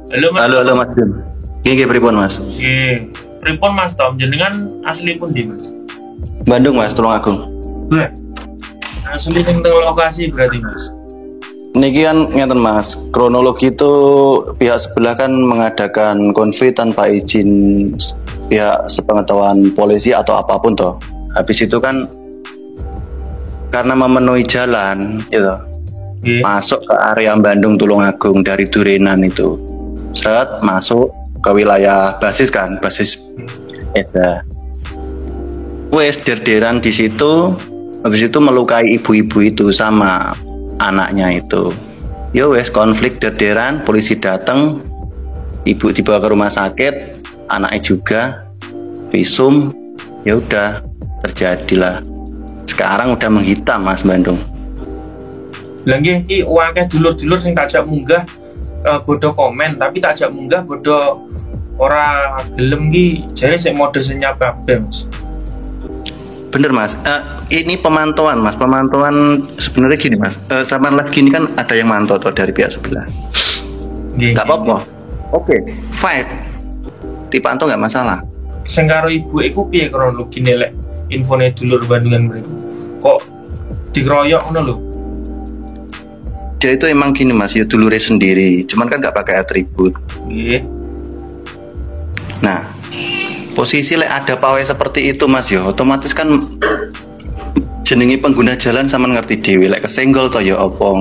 Halo Mas. Halo Mas Jun. Gini pripun Mas? Nggih. Pripun Mas Tom? Jenengan asli pundi Mas? Bandung Mas, Tulungagung. Wah. Asli sing teng lokasi berarti Mas. Niki kan ngeten Mas, kronologi itu pihak sebelah kan mengadakan konvoy tanpa izin pihak sepengetahuan polisi atau apapun toh. Habis itu kan karena memenuhi jalan gitu. Masuk ke area Bandung Tulungagung dari Durenan itu. Masuk ke wilayah basis kan, basis Eza. Wes derderan di situ, habis itu melukai ibu-ibu itu sama anaknya itu. Yo wes konflik derderan, polisi datang, ibu dibawa ke rumah sakit, anaknya juga visum, ya udah terjadilah. Sekarang udah menghitam Mas Bandung. Lah nggih iki akeh dulur-dulur sing takjak munggah bodo komen tapi takjak munggah bodo ora gelem ki jare sik mode senyap kabeh Mas. Bener Mas, ini pemantauan Mas, pemantauan sebenarnya gini Mas, sama lagi ini kan ada yang mantau tuh dari pihak sebelah. Nggak apa-apa, oke, fine, dipantau nggak masalah. Sing karo ibu iku piye kronologi lek infone dulur Bandungan mriku? Kok dikeroyok ngono lho? Dia itu emang gini Mas, ya dulure sendiri, cuman kan nggak pakai atribut. Nggih. Nah, posisi lek ada pawai seperti itu Mas ya, otomatis kan jenengi pengguna jalan sama ngerti dewe lek kesenggol toh ya opo.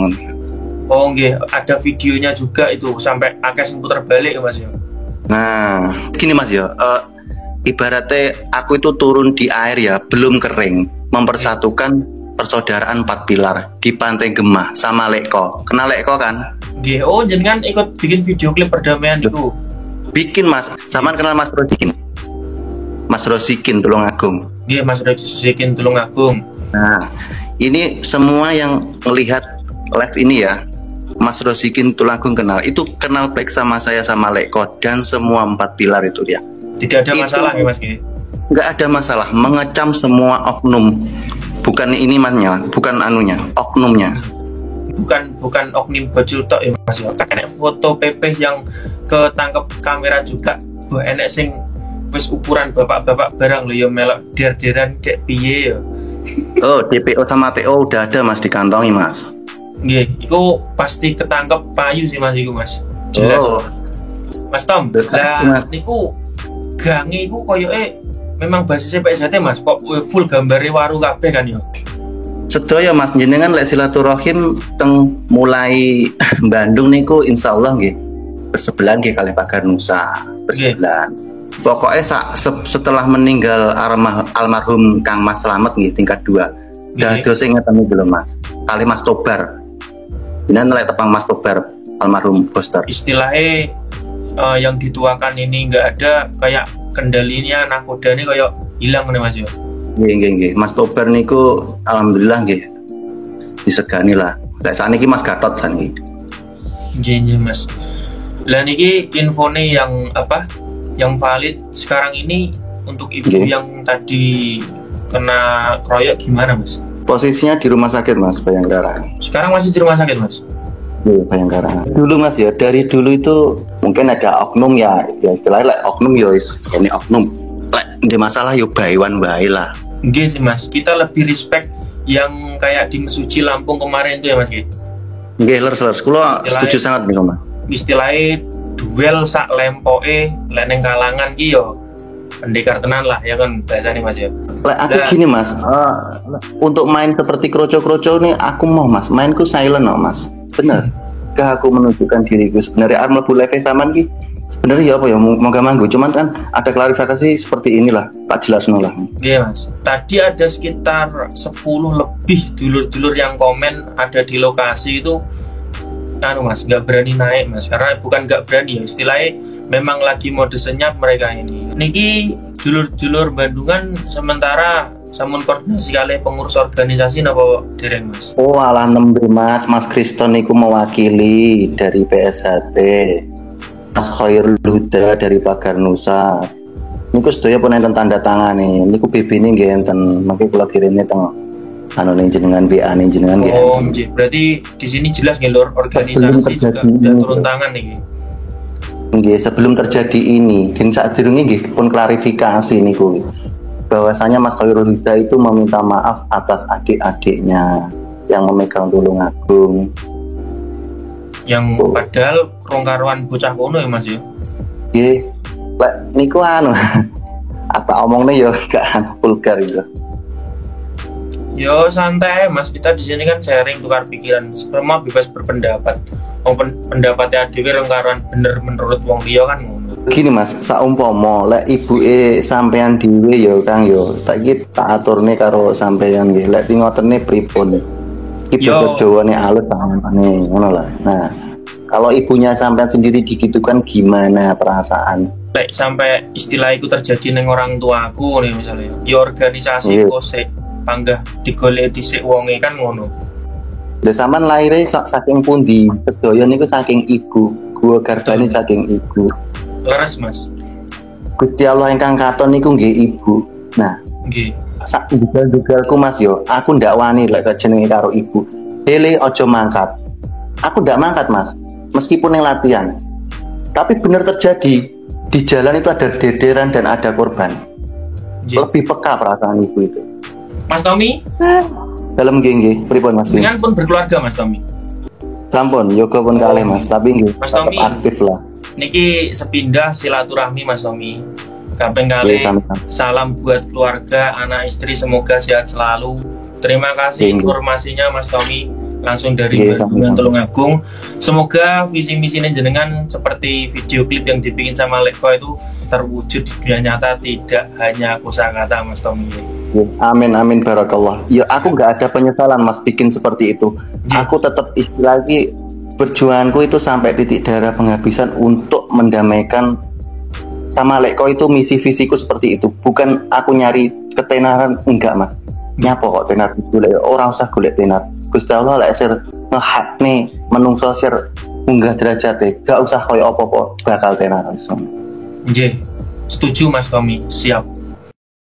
Oh nggih, ada videonya juga itu sampai akeh sing puter balik ya Mas ya. Nah, gini Mas ya, ibaratnya aku itu turun di air ya, belum kering, mempersatukan persaudaraan 4 pilar di Pantai Gemah sama Leko. Kenal Leko kan? Nggih, oh jenengan ikut bikin video klip perdamaian itu. Bikin Mas, sama kenal Mas Rosikin. Mas Rosikin Tulungagung. Nggih, Mas Rosikin Tulungagung. Nah, ini semua yang melihat live ini ya, Mas Rosikin Tulungagung kenal. Itu kenal baik sama saya sama Leko dan semua 4 pilar itu ya. Tidak ada masalah ya Mas Nggih? Nggak ada masalah, mengecam semua oknum. Bukan ini Masnya, bukan anunya, oknumnya. Bukan oknum bocil tok ya Mas ya. Enek foto PP yang ketangkep kamera juga. Wah enek sing wis ukuran bapak-bapak barang lho ya melok der-deran kayak piye ya. Oh, DPO sama TO udah ada Mas, dikantongi Mas. Nggih, itu pasti ketangkep payu sih Mas iku Mas. Jelas. Oh. Mas Tom, lah niku gange iku koyoke memang basisnya PSHT Mas, kok full gambare waru kabeh kan ya. Sedaya Mas, jenengan lek silaturahim teng mulai Bandung niku insyaallah nggih bersebelahan nggih kali Pagar Nusa, bersebelahan. Pokoknya setelah meninggal almarhum Kang Mas Slamet nggih tingkat 2. Dados sing ngeten iki lho Mas. Kali Mas Tobar. Jenengan lek tepang Mas Tobar almarhum Poster. Istilahnya yang dituakan ini nggak ada kayak kendalinya nakodanya kayak hilang nih Mas ya. Nggih. Mas Tobar niku alhamdulillah nggih disegani lah. Lek saniki Mas Gatot saniki. Nggih Mas. Lah niki infone yang apa? Yang valid sekarang ini untuk ibu yang tadi kena kroyok gimana Mas? Posisinya di rumah sakit Mas, Bayangkara. Sekarang masih di rumah sakit Mas? Bayangkara. Dulu Mas ya, dari dulu itu mungkin ada oknum ya istilahnya like, oknum ya ini oknum. Di masalah yo baiwan bae lah. Nggih sih Mas, kita lebih respect yang kayak di Mesuji Lampung kemarin itu ya Mas nggih. Nggih, leres. Kula setuju sangat nih Mas. Istilahnya duel sak lempoke leneng kalangan ki yo pendekar tenan lah ya kan bahasanya Mas ya. Aku gini Mas, untuk main seperti kroco-kroco nih aku mau Mas, mainku silent no Mas. Bener. Aku menunjukkan diriku sebenarnya arep mlebu live saman ki sebenarnya ya apa ya moga manggo cuman kan ada klarifikasi seperti inilah tak jelasno lah. Iya Mas, tadi ada sekitar 10 lebih dulur-dulur yang komen ada di lokasi itu Mas nggak berani naik Mas, karena bukan nggak berani ya istilahnya memang lagi mode senyap mereka ini. Niki dulur-dulur Bandungan sementara samun koordinasi kali pengurus organisasi napa dereng Mas? Oh alah nembe Mas Kriston niku mewakili dari PSHT. Mas Khairul Huda dari Pagar Nusa. Niku sedaya pun enten tanda tangan nih. Niku BB ini nggih enten, mangke kula kirime teng anu ning jenengan WA ning jenengan nggih. Oh nggih, berarti di sini jelas nggih Lur organisasi juga udah turun tangan nih. Nggih, sebelum terjadi ini, dan saat dirungi nggih pun klarifikasi niku. Bahwasanya Mas Khairul Huda itu meminta maaf atas adik-adiknya yang memegang Tulungagung. Yang padahal krong-karuan bocah kono ya Mas ya. Nggih. Lek niku anu apa omongne ya gak vulgar itu. Yo santai Mas, kita di sini kan sharing tukar pikiran, semua bebas berpendapat. Pendapatnya dhewe rengkaran bener menurut wong liya kan ngono. Gini Mas, saumpama lek ibuke sampean dhewe ya Kang yo, saiki tak aturne karo sampean nggih. Lek ngotene pripun? Iki Jawane alus sampeane ngono lah. Nah, kalau ibunya sampean sendiri digitukan gimana perasaan? Lek sampai istilah itu terjadi neng orang tua aku nih misalnya, ya organisasi kosek panggah digolek dhisik wonge kan ngono. Lha sampean laire saking pundi? Sedaya niku saking ibu, gua garbane saking ibu. Leres Mas. Gusti Allah ingkang katon niku nggih ibu. Nah, nggih. Sak dugalku Mas yo, aku ndak wani lek jenenge karo ibu. Dele aja mangkat. Aku ndak mangkat Mas, meskipun yang latihan. Tapi benar terjadi di jalan itu ada dederan dan ada korban. Lebih peka perasaan ibu itu. Mas Tommy? Dalam nggih, pripun Mas? Dengan pun berkeluarga Mas Tommy. Sampun, yoga pun kalih Mas, tapi nggih Mas Tommy aktif lah. Niki sepindah silaturahmi Mas Tommy. Kaping kali salam buat keluarga, anak istri, semoga sehat selalu. Terima kasih informasinya Mas Tommy, langsung dari Tulungagung. Semoga visi misi jenengan seperti video klip yang dibikin sama Leko itu terwujud di dunia nyata, tidak hanya kosakata Mas Tommy. Amin amin barakallah. Ya aku nggak ada penyesalan Mas bikin seperti itu. Aku tetap istilahnya perjuanganku itu sampai titik darah penghabisan untuk mendamaikan sama Leko itu misi visiku seperti itu. Bukan aku nyari ketenaran, enggak Mas. Nyapa kok tenar golek, ora usah golek tenar. Gusti Allah lek sir ngehak nih menungso sir munggah derajate, gak usah koyo apa-apa bakal tenar. Nggih. Setuju Mas Tommy, siap.